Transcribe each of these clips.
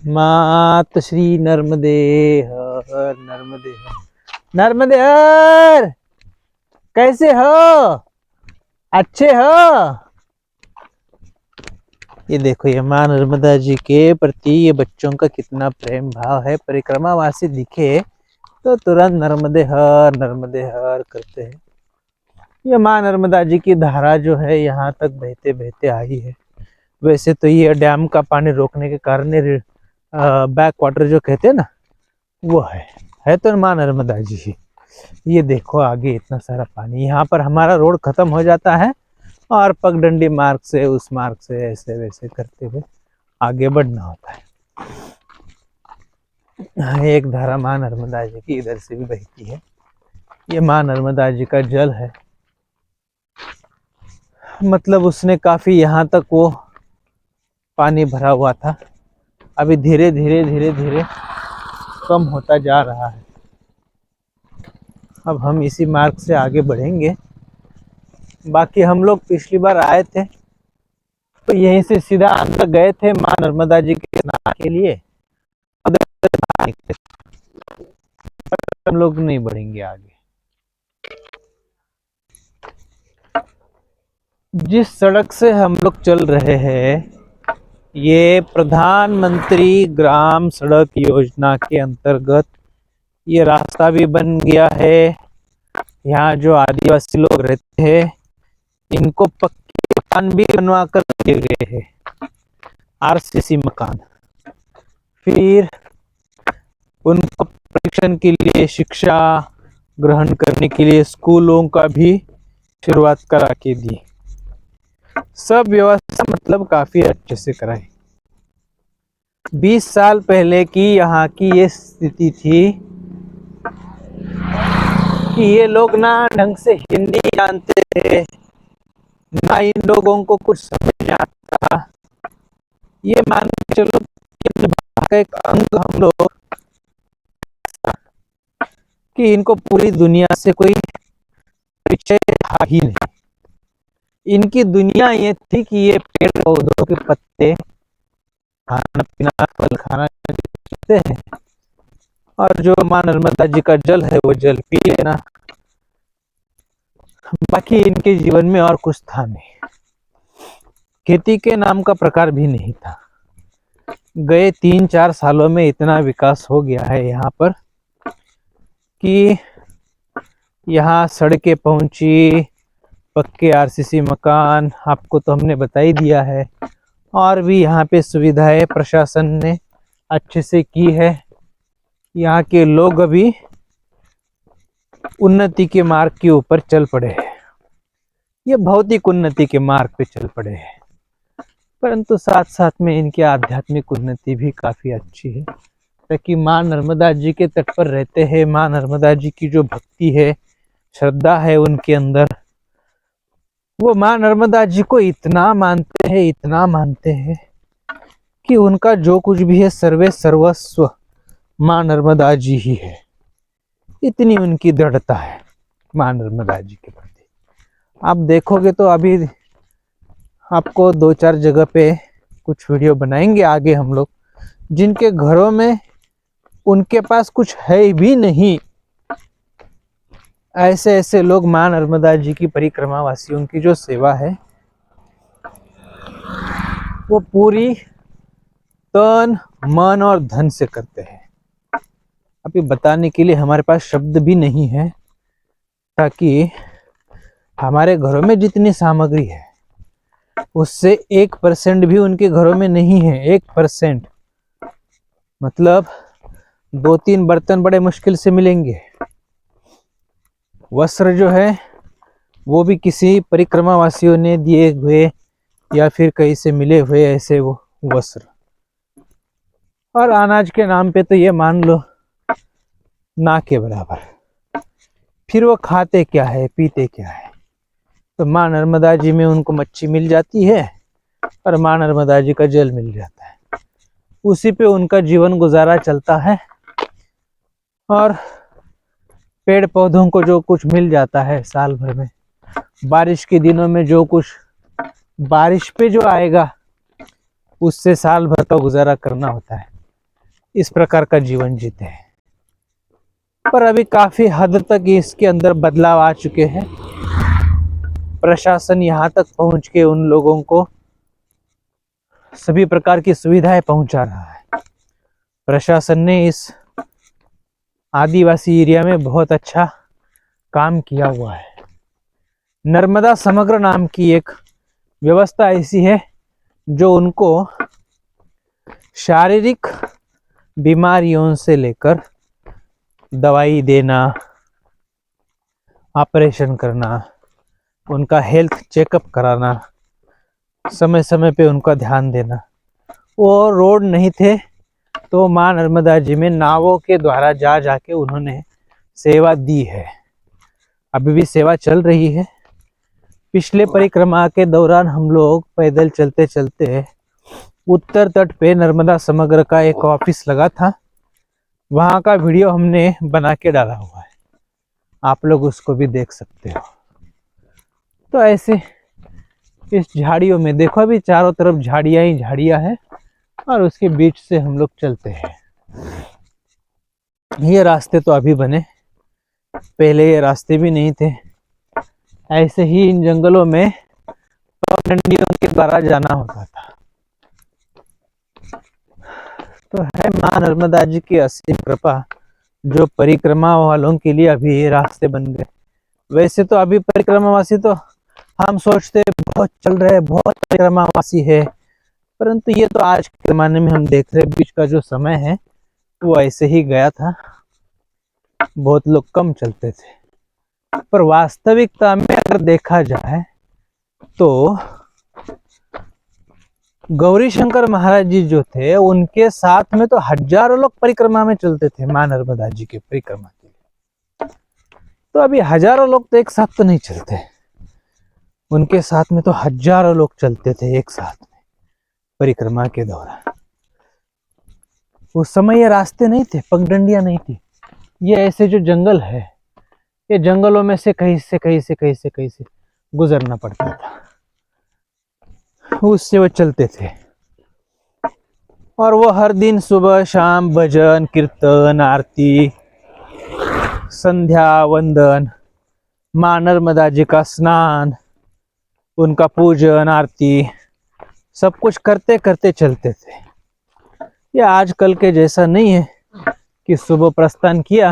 मात श्री नर्मदे हर नर्मदे हर नर्मदे हर। कैसे हो? अच्छे हो? ये देखो, ये माँ नर्मदा जी के प्रति ये बच्चों का कितना प्रेम भाव है। परिक्रमावासी दिखे तो तुरंत नर्मदे हर करते हैं। ये माँ नर्मदा जी की धारा जो है यहाँ तक बहते बहते आई है। वैसे तो ये डैम का पानी रोकने के कारण बैक वाटर जो कहते हैं ना, वो है तो माँ नर्मदा जी ही। ये देखो आगे इतना सारा पानी, यहाँ पर हमारा रोड खत्म हो जाता है और पगडंडी मार्ग से उस मार्ग से ऐसे वैसे करते हुए आगे बढ़ना होता है। एक धारा माँ नर्मदा जी की इधर से भी बहती है। ये माँ नर्मदा जी का जल है, मतलब उसने काफी यहाँ तक वो पानी भरा हुआ था। अभी धीरे धीरे धीरे धीरे कम होता जा रहा है। अब हम इसी मार्ग से आगे बढ़ेंगे। बाकी हम लोग पिछली बार आए थे तो यहीं से सीधा अंदर गए थे माँ नर्मदा जी के स्नान के लिए। हम लोग नहीं बढ़ेंगे आगे। जिस सड़क से हम लोग चल रहे हैं, ये प्रधानमंत्री ग्राम सड़क योजना के अंतर्गत ये रास्ता भी बन गया है। यहाँ जो आदिवासी लोग रहते हैं इनको पक्के मकान भी बनवा कर दिए गए हैं, आरसीसी मकान। फिर उनको प्रशिक्षण के लिए, शिक्षा ग्रहण करने के लिए स्कूलों का भी शुरुआत करा के दी। सब व्यवस्था मतलब काफी अच्छे से कराई। 20 साल पहले की यहाँ की ये स्थिति थी कि ये लोग ना ढंग से हिंदी जानते थे, ना इन लोगों को कुछ समझ में आता। ये मान के चलो का एक अंग हम लोग कि इनको पूरी दुनिया से कोई परिचय था ही नहीं। इनकी दुनिया ये थी कि ये पेड़ पौधों के पत्ते खाना पीना, फल खाना चाहते हैं और जो माँ नर्मदा जी का जल है वो जल पी लेना। बाकी इनके जीवन में और कुछ था नहीं। खेती के नाम का प्रकार भी नहीं था। गए 3-4 सालों में इतना विकास हो गया है यहाँ पर कि यहाँ सड़कें पहुंची, पक्के आरसीसी मकान, आपको तो हमने बता ही दिया है। और भी यहाँ पे सुविधाएं प्रशासन ने अच्छे से की है। यहाँ के लोग अभी उन्नति के मार्ग के ऊपर चल पड़े हैं। ये भौतिक उन्नति के मार्ग पे चल पड़े हैं, परंतु साथ साथ में इनकी आध्यात्मिक उन्नति भी काफी अच्छी है। ताकि माँ नर्मदा जी के तट पर रहते हैं, माँ नर्मदा जी की जो भक्ति है, श्रद्धा है उनके अंदर, वो माँ नर्मदा जी को इतना मानते हैं कि उनका जो कुछ भी है सर्वे सर्वस्व माँ नर्मदा जी ही है। इतनी उनकी दृढ़ता है माँ नर्मदा जी के प्रति। आप देखोगे तो अभी आपको 2-4 जगह पे कुछ वीडियो बनाएंगे आगे हम लोग, जिनके घरों में उनके पास कुछ है भी नहीं। ऐसे ऐसे लोग माँ नर्मदा जी की परिक्रमा वासियों की जो सेवा है वो पूरी तन मन और धन से करते हैं। अभी बताने के लिए हमारे पास शब्द भी नहीं है, ताकि हमारे घरों में जितनी सामग्री है उससे 1% भी उनके घरों में नहीं है। 1% मतलब 2-3 बर्तन बड़े मुश्किल से मिलेंगे। वस्त्र जो है वो भी किसी परिक्रमा वासियों ने दिए हुए या फिर कहीं से मिले हुए ऐसे वो वस्त्र। और अनाज के नाम पे तो ये मान लो ना के बराबर। फिर वो खाते क्या है, पीते क्या है? तो माँ नर्मदा जी में उनको मच्छी मिल जाती है और माँ नर्मदा जी का जल मिल जाता है, उसी पे उनका जीवन गुजारा चलता है। और पेड़ पौधों को जो कुछ मिल जाता है साल भर में, बारिश के दिनों में जो कुछ बारिश पे जो आएगा उससे साल भर का गुजारा करना होता है। इस प्रकार का जीवन जीते हैं। पर अभी काफी हद तक इसके अंदर बदलाव आ चुके हैं। प्रशासन यहाँ तक पहुंच के उन लोगों को सभी प्रकार की सुविधाएं पहुंचा रहा है। प्रशासन ने इस आदिवासी एरिया में बहुत अच्छा काम किया हुआ है। नर्मदा समग्र नाम की एक व्यवस्था ऐसी है जो उनको शारीरिक बीमारियों से लेकर दवाई देना, ऑपरेशन करना, उनका हेल्थ चेकअप कराना, समय समय पे उनका ध्यान देना। वो रोड नहीं थे तो माँ नर्मदा जी में नावों के द्वारा जा जाके उन्होंने सेवा दी है। अभी भी सेवा चल रही है। पिछले परिक्रमा के दौरान हम लोग पैदल चलते चलते उत्तर तट पे नर्मदा समग्र का एक ऑफिस लगा था, वहां का वीडियो हमने बना के डाला हुआ है, आप लोग उसको भी देख सकते हो। तो ऐसे इस झाड़ियों में देखो, अभी चारों तरफ झाड़ियां ही झाड़ियां हैं और उसके बीच से हम लोग चलते हैं। ये रास्ते तो अभी बने, पहले ये रास्ते भी नहीं थे। ऐसे ही इन जंगलों में पगडंडियों के द्वारा जाना होता था। तो है माँ नर्मदा जी की असीम कृपा जो परिक्रमा वालों के लिए अभी ये रास्ते बन गए। वैसे तो अभी परिक्रमावासी तो हम सोचते बहुत चल रहे, बहुत परिक्रमावासी है, परंतु ये तो आज के जमाने में हम देख रहे बीच का जो समय है वो ऐसे ही गया था। बहुत लोग कम चलते थे, पर वास्तविकता में अगर देखा जाए तो गौरी शंकर महाराज जी जो थे उनके साथ में तो हजारों लोग परिक्रमा में चलते थे माँ नर्मदा जी के परिक्रमा के लिए। तो अभी हजारों लोग तो एक साथ तो नहीं चलते, उनके साथ में तो हजारों लोग चलते थे एक साथ में परिक्रमा के दौरान। उस समय ये रास्ते नहीं थे, पगडंडियां नहीं थी। ये ऐसे जो जंगल है, ये जंगलों में से कहीं से कहीं से कहीं से कहीं से गुजरना पड़ता था, उससे वो चलते थे। और वो हर दिन सुबह शाम भजन कीर्तन आरती संध्या वंदन, माँ नर्मदा जी का स्नान, उनका पूजन आरती सब कुछ करते करते चलते थे। ये आजकल के जैसा नहीं है कि सुबह प्रस्थान किया,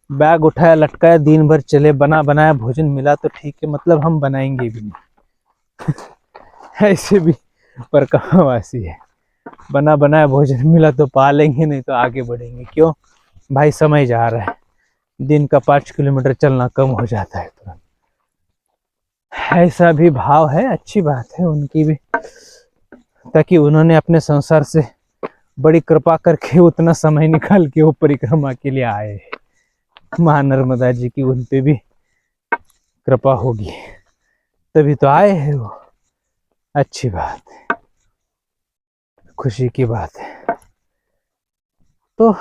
बैग उठाया लटकाया दिन भर चले, बना बनाया भोजन मिला तो ठीक है, मतलब हम बनाएंगे भी नहीं ऐसे भी परिक्रमावासी है, बना बनाया भोजन मिला तो पालेंगे, नहीं तो आगे बढ़ेंगे। क्यों भाई, समय जा रहा है, दिन का 5 किलोमीटर चलना कम हो जाता है तुरंत। ऐसा भी भाव है, अच्छी बात है उनकी भी, ताकि उन्होंने अपने संसार से बड़ी कृपा करके उतना समय निकाल के वो परिक्रमा के लिए आए। माँ नर्मदा जी की उन पे भी कृपा होगी तभी तो आए हैं वो। अच्छी बात है, खुशी की बात है। तो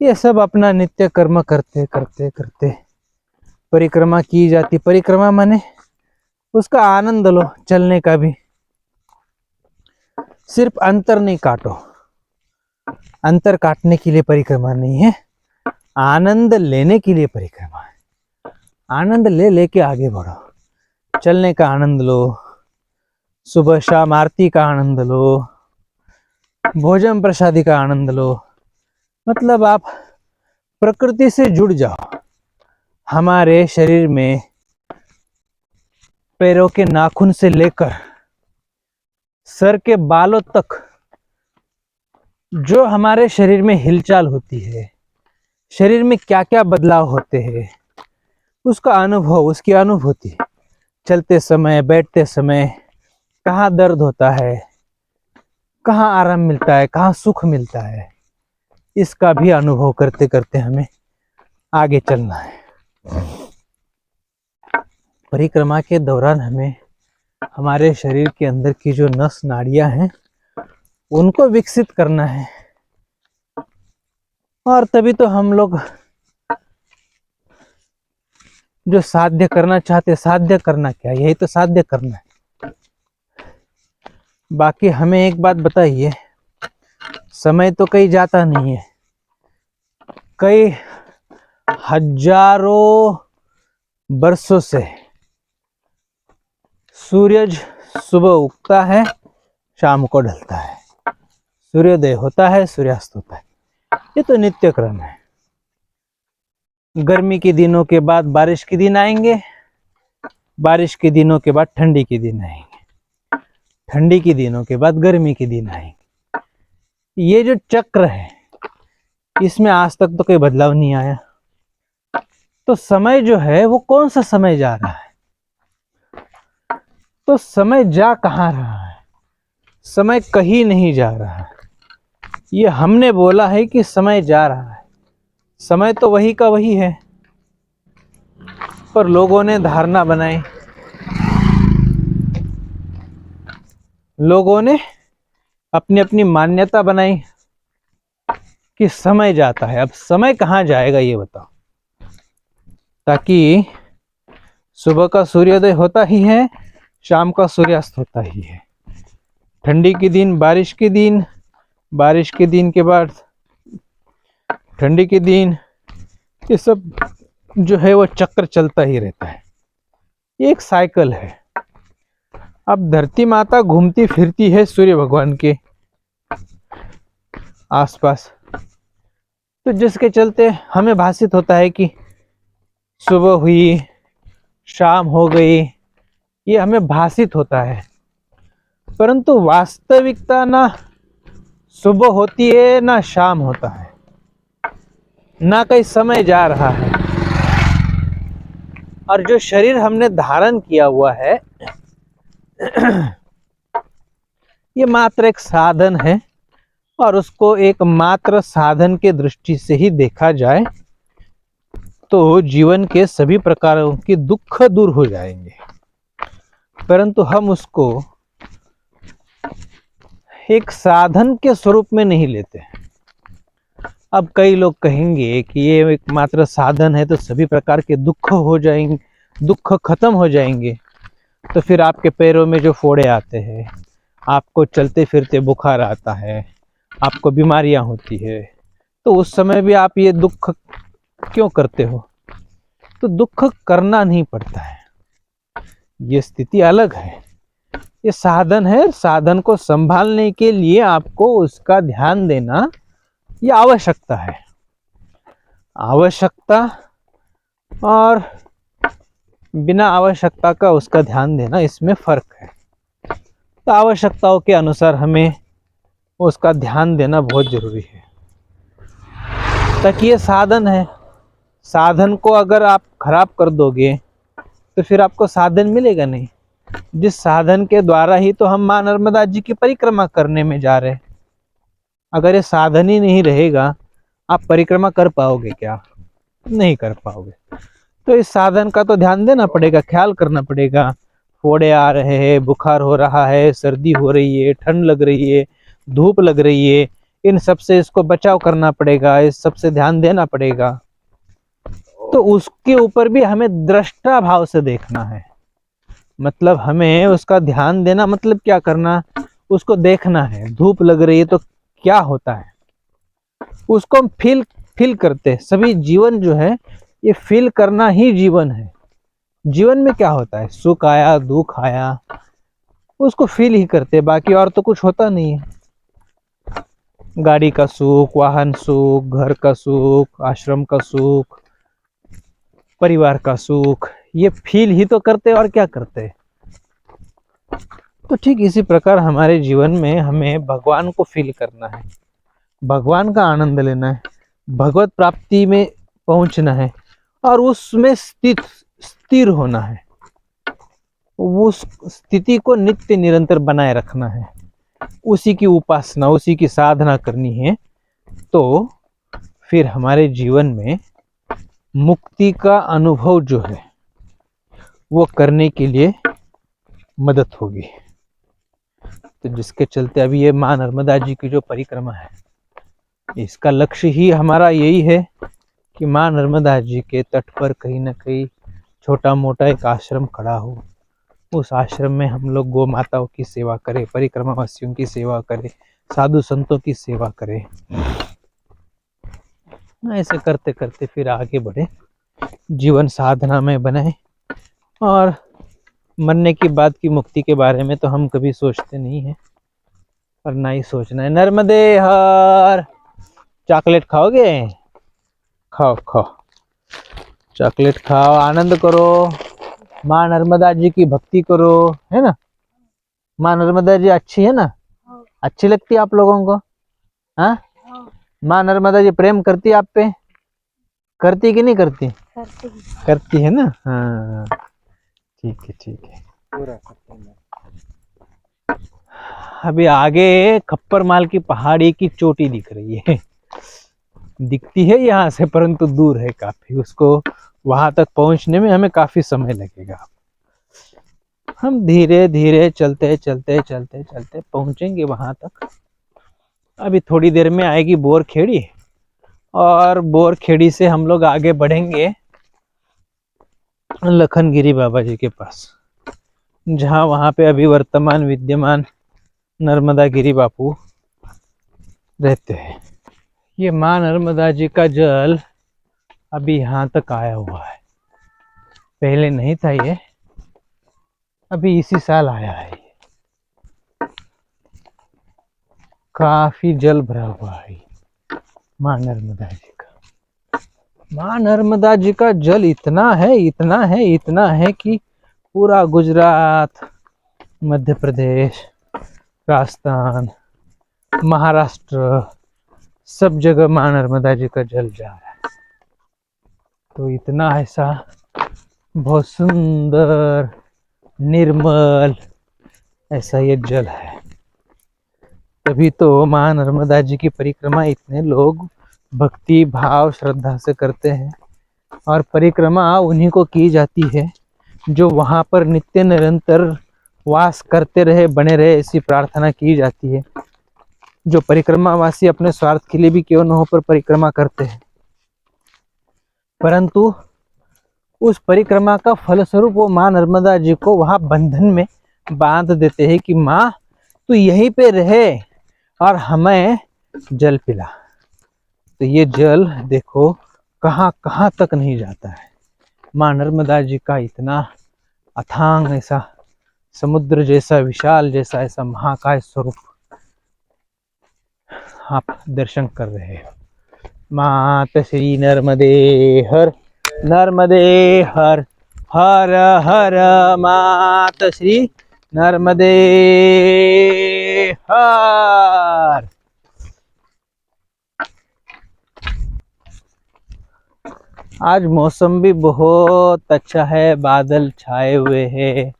ये सब अपना नित्य कर्म करते करते करते परिक्रमा की जाती। परिक्रमा माने उसका आनंद लो, चलने का भी। सिर्फ अंतर नहीं काटो, अंतर काटने के लिए परिक्रमा नहीं है, आनंद लेने के लिए परिक्रमा है। आनंद ले लेके आगे बढ़ो, चलने का आनंद लो, सुबह शाम आरती का आनंद लो, भोजन प्रसादी का आनंद लो। मतलब आप प्रकृति से जुड़ जाओ। हमारे शरीर में पैरों के नाखून से लेकर सर के बालों तक जो हमारे शरीर में हिलचाल होती है, शरीर में क्या क्या बदलाव होते हैं, उसका अनुभव, उसकी अनुभूति, चलते समय बैठते समय कहाँ दर्द होता है, कहाँ आराम मिलता है, कहाँ सुख मिलता है, इसका भी अनुभव करते करते हमें आगे चलना है। परिक्रमा के दौरान हमें हमारे शरीर के अंदर की जो नस नाड़ियां हैं उनको विकसित करना है, और तभी तो हम लोग जो साध्य करना चाहते, साध्य करना क्या, यही तो साध्य करना है। बाकी हमें एक बात बताइए, समय तो कहीं जाता नहीं है। कई हजारों वर्षों से सूरज सुबह उगता है, शाम को ढलता है, सूर्योदय होता है, सूर्यास्त होता है। ये तो नित्य क्रम है। गर्मी के दिनों के बाद बारिश के दिन आएंगे, बारिश के दिनों के बाद ठंडी के दिन आएंगे, ठंडी के दिनों के बाद गर्मी के दिन आएंगे। ये जो चक्र है, इसमें आज तक तो कोई बदलाव नहीं आया। तो समय जो है वो कौन सा समय जा रहा है? तो समय जा कहाँ रहा है? समय कहीं नहीं जा रहा है। ये हमने बोला है कि समय जा रहा है। समय तो वही का वही है, पर लोगों ने धारणा बनाई, लोगों ने अपनी अपनी मान्यता बनाई कि समय जाता है। अब समय कहाँ जाएगा ये बताओ? ताकि सुबह का सूर्योदय होता ही है, शाम का सूर्यास्त होता ही है। ठंडी के दिन, बारिश के दिन, बारिश के दिन के बाद ठंडी के दिन, ये सब जो है वो चक्र चलता ही रहता है। ये एक साइकिल है। अब धरती माता घूमती फिरती है सूर्य भगवान के आसपास, तो जिसके चलते हमें भासित होता है कि सुबह हुई, शाम हो गई, ये हमें भासित होता है। परंतु वास्तविकता ना सुबह होती है ना शाम होता है, ना कहीं समय जा रहा है। और जो शरीर हमने धारण किया हुआ है ये मात्र एक साधन है, और उसको एक मात्र साधन के दृष्टि से ही देखा जाए तो जीवन के सभी प्रकारों के दुख दूर हो जाएंगे। परंतु हम उसको एक साधन के स्वरूप में नहीं लेते। अब कई लोग कहेंगे कि ये एक मात्र साधन है तो सभी प्रकार के दुख हो जाएंगे, दुख खत्म हो जाएंगे। तो फिर आपके पैरों में जो फोड़े आते हैं, आपको चलते फिरते बुखार आता है, आपको बीमारियां होती है, तो उस समय भी आप ये दुख क्यों करते हो? तो दुख करना नहीं पड़ता है, ये स्थिति अलग है। ये साधन है, साधन को संभालने के लिए आपको उसका ध्यान देना ये आवश्यकता है। आवश्यकता और बिना आवश्यकता का उसका ध्यान देना, इसमें फर्क है। तो आवश्यकताओं के अनुसार हमें उसका ध्यान देना बहुत जरूरी है, ताकि ये साधन है। साधन को अगर आप खराब कर दोगे तो फिर आपको साधन मिलेगा नहीं। जिस साधन के द्वारा ही तो हम मां नर्मदा जी की परिक्रमा करने में जा रहे हैं, अगर ये साधन ही नहीं रहेगा, आप परिक्रमा कर पाओगे क्या? नहीं कर पाओगे। तो इस साधन का तो ध्यान देना पड़ेगा, ख्याल करना पड़ेगा। फोड़े आ रहे हैं, बुखार हो रहा है, सर्दी हो रही है, ठंड लग रही है, धूप लग रही है, इन सब से इसको बचाव करना पड़ेगा, इस सब से ध्यान देना पड़ेगा। तो उसके ऊपर भी हमें दृष्टा भाव से देखना है। मतलब हमें उसका ध्यान देना मतलब क्या करना? उसको देखना है। धूप लग रही है तो क्या होता है, उसको हम फील करते हैं। सभी जीवन जो है ये फील करना ही जीवन है। जीवन में क्या होता है, सुख आया, दुख आया, उसको फील ही करते, बाकी और तो कुछ होता नहीं है। गाड़ी का सुख, वाहन सुख, घर का सुख, आश्रम का सुख, परिवार का सुख, ये फील ही तो करते और क्या करते। तो ठीक इसी प्रकार हमारे जीवन में हमें भगवान को फील करना है, भगवान का आनंद लेना है, भगवत प्राप्ति में पहुंचना है, और उसमें स्थिर होना है। उस स्थिति को नित्य निरंतर बनाए रखना है, उसी की उपासना, उसी की साधना करनी है। तो फिर हमारे जीवन में मुक्ति का अनुभव जो है वो करने के लिए मदद होगी। तो जिसके चलते अभी ये मां नर्मदा जी की जो परिक्रमा है, इसका लक्ष्य ही हमारा यही है कि मां नर्मदा जी के तट पर कहीं ना कहीं छोटा मोटा एक आश्रम खड़ा हो। उस आश्रम में हम लोग गौ माताओं की सेवा करें, परिक्रमा वासियों की सेवा करें, साधु संतों की सेवा करें। ऐसे करते करते फिर आगे बढ़े, जीवन साधना में बने। और मरने के बाद की मुक्ति के बारे में तो हम कभी सोचते नहीं है, और ना ही सोचना है। नर्मदे हर। चॉकलेट खाओगे? खाओ खाओ, चॉकलेट खाओ, आनंद करो, माँ नर्मदा जी की भक्ति करो, है ना। माँ नर्मदा जी अच्छी है ना, अच्छी लगती है आप लोगों को? हाँ, माँ नर्मदा जी प्रेम करती है आप पे? करती कि नहीं करती? करती है ना। हाँ ठीक है ठीक है। अभी आगे खप्पर माल की पहाड़ी की चोटी दिख रही है, दिखती है यहाँ से परंतु दूर है काफी, उसको वहां तक पहुंचने में हमें काफी समय लगेगा। हम धीरे धीरे चलते चलते चलते चलते पहुंचेंगे वहां तक। अभी थोड़ी देर में आएगी बोरखेड़ी, और बोरखेड़ी से हम लोग आगे बढ़ेंगे लखनगिरी बाबा जी के पास, जहाँ वहां पे अभी वर्तमान विद्यमान नर्मदा गिरी बापू रहते हैं। ये माँ नर्मदा जी का जल अभी यहाँ तक आया हुआ है, पहले नहीं था ये, अभी इसी साल आया है। काफी जल भरा हुआ है माँ नर्मदा जी का। माँ नर्मदा जी का जल इतना है इतना है इतना है कि पूरा गुजरात, मध्य प्रदेश, राजस्थान, महाराष्ट्र, सब जगह माँ नर्मदा जी का जल जा रहा है। तो इतना ऐसा बहुत सुंदर निर्मल ऐसा ये जल है, तभी तो माँ नर्मदा जी की परिक्रमा इतने लोग भक्ति भाव श्रद्धा से करते हैं। और परिक्रमा उन्हीं को की जाती है जो वहां पर नित्य निरंतर वास करते रहे, बने रहे, ऐसी प्रार्थना की जाती है। जो परिक्रमावासी अपने स्वार्थ के लिए भी क्यों न हो पर परिक्रमा करते हैं, परंतु उस परिक्रमा का फलस्वरूप वो माँ नर्मदा जी को वहां बंधन में बांध देते हैं कि माँ तू यहीं पे रहे और हमें जल पिला। तो ये जल देखो कहाँ कहाँ तक नहीं जाता है। माँ नर्मदा जी का इतना अथांग ऐसा समुद्र जैसा विशाल जैसा ऐसा महाकाय स्वरूप आप दर्शन कर रहे हो। मात श्री नर्मदे हर, नर्मदे हर, हर हर मात श्री नर्मदे हर। आज मौसम भी बहुत अच्छा है, बादल छाए हुए हैं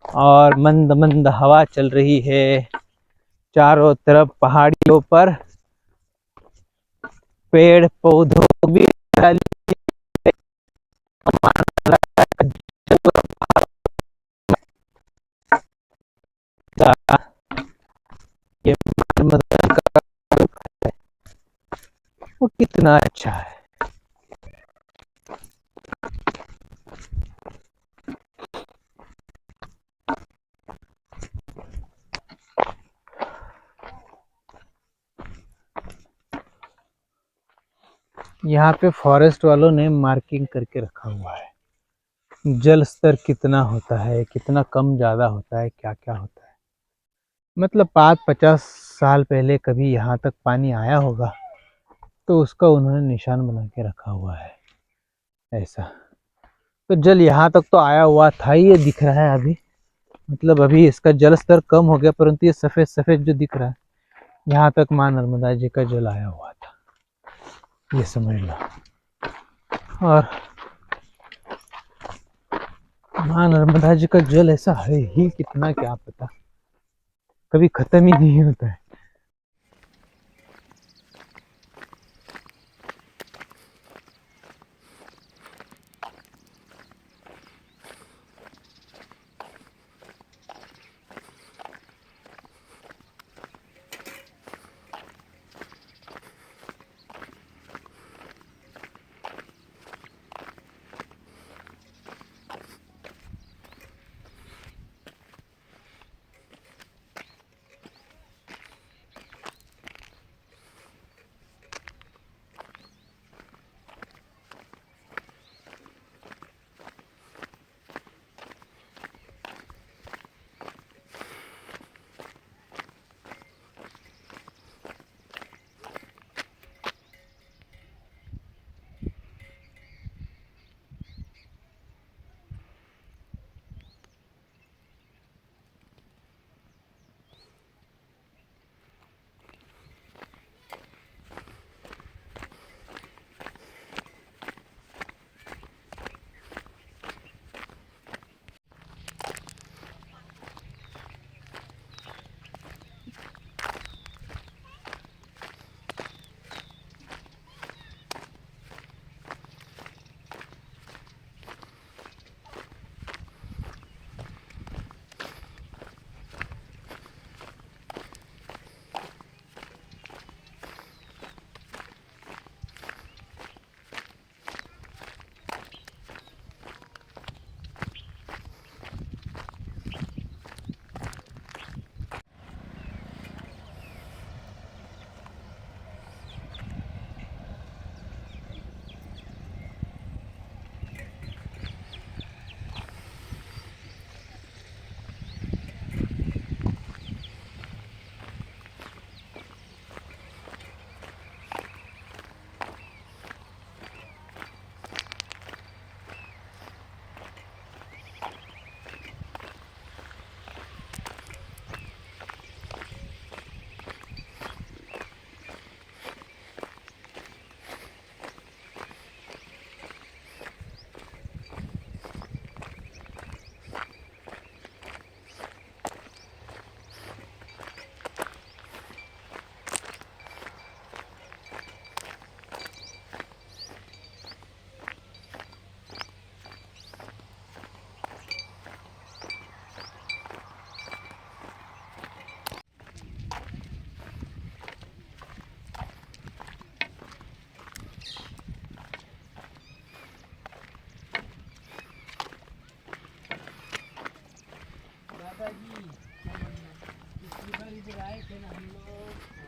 और मंद मंद हवा चल रही है। चारों तरफ पहाड़ियों पर पेड़ पौधों भी ये वो कितना अच्छा है। यहाँ पे फॉरेस्ट वालों ने मार्किंग करके रखा हुआ है, जल स्तर कितना होता है, कितना कम ज्यादा होता है, क्या क्या होता है। मतलब 5-50 साल पहले कभी यहाँ तक पानी आया होगा तो उसका उन्होंने निशान बना के रखा हुआ है ऐसा। तो जल यहाँ तक तो आया हुआ था ही, ये दिख रहा है अभी, मतलब अभी इसका जल स्तर कम हो गया, परंतु ये सफेद सफेद जो दिख रहा है यहाँ तक माँ नर्मदा जी का जल आया हुआ था, ये समझ लो। और माँ नर्मदा जी का जल ऐसा है ही कितना, क्या पता, कभी खत्म ही नहीं होता है। फिर आए थे ना हम लोग।